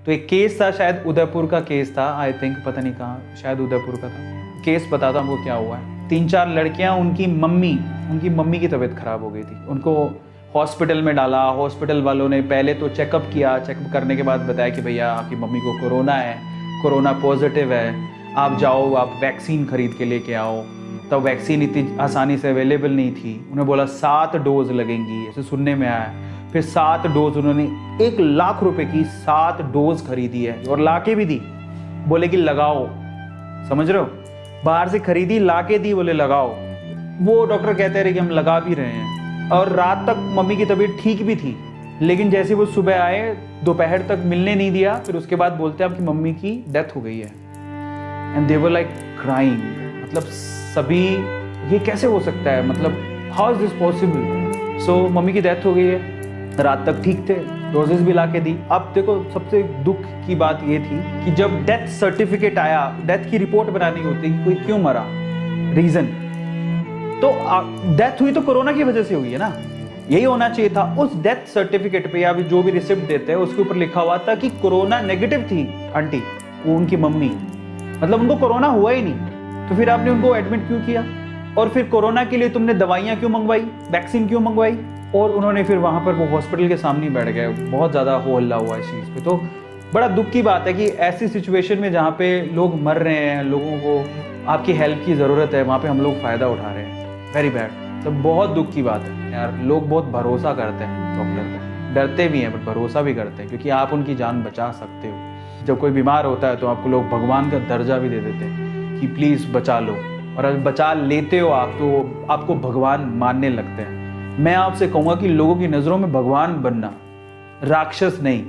तो एक केस था, शायद उदयपुर का केस था, आई थिंक, पता नहीं कहाँ, शायद उदयपुर का था। केस बताता हूँ वो क्या हुआ है। 3-4 लड़कियां, उनकी मम्मी की तबीयत खराब हो गई थी, उनको हॉस्पिटल में डाला। हॉस्पिटल वालों ने पहले तो चेकअप किया, चेकअप करने के बाद बताया कि भैया आपकी मम्मी को कोरोना है, कोरोना पॉजिटिव है, आप जाओ, आप वैक्सीन खरीद के लेके आओ। तब वैक्सीन इतनी आसानी से अवेलेबल नहीं थी। उन्हें बोला 7 डोज लगेंगी, ऐसे सुनने में आया। फिर 7 डोज, उन्होंने 1 लाख रुपए की 7 डोज खरीदी है और लाके भी दी, बोले कि लगाओ। समझ रहे हो, बाहर से खरीदी, लाके दी, बोले लगाओ। वो डॉक्टर कहते रहे कि हम लगा भी रहे हैं। और रात तक मम्मी की तबीयत ठीक भी थी, लेकिन जैसे वो सुबह आए, दोपहर तक मिलने नहीं दिया। फिर उसके बाद बोलते हैं आपकी मम्मी की डेथ हो गई है। And they were like crying. मतलब सभी, ये कैसे हो सकता है, मतलब how is this possible. So mummy की डेथ हो गई है, रात तक ठीक थे, डोजेस भी ला के दी। अब देखो, सबसे दुख की बात ये थी कि जब डेथ सर्टिफिकेट आया, डेथ की रिपोर्ट बनानी होती, कोई क्यों मरा, रीजन, तो डेथ हुई तो कोरोना की वजह से हुई है ना, यही होना चाहिए था। उस डेथ सर्टिफिकेट पे या जो भी रिसिप्ट देते हैं उसके ऊपर लिखा हुआ था कि कोरोना नेगेटिव थी आंटी, वो उनकी मम्मी, मतलब उनको कोरोना हुआ ही नहीं। तो फिर आपने उनको एडमिट क्यों किया, और फिर कोरोना के लिए तुमने दवाइयां क्यों मंगवाई, वैक्सीन क्यों मंगवाई। और उन्होंने फिर वहां पर वो हॉस्पिटल के सामने बैठ गए। बहुत ज्यादा हो हल्ला हुआ इस चीज पे। तो बड़ा दुख की बात है कि ऐसी सिचुएशन में जहाँ पे लोग मर रहे हैं, लोगों को आपकी हेल्प की जरूरत है, वहां पे हम लोग फायदा उठा रहे हैं। Very bad. तो बहुत दुख की बात है यार। लोग बहुत भरोसा करते हैं डॉक्टर पे, डरते भी हैं बट भरोसा भी करते हैं, क्योंकि आप उनकी जान बचा सकते हो। जब कोई बीमार होता है तो आपको लोग भगवान का दर्जा भी दे देते हैं कि प्लीज बचा लो, और अगर बचा लेते हो आप तो आपको भगवान मानने लगते हैं। मैं आपसे कहूंगा कि लोगों की नजरों में भगवान बनना, राक्षस नहीं।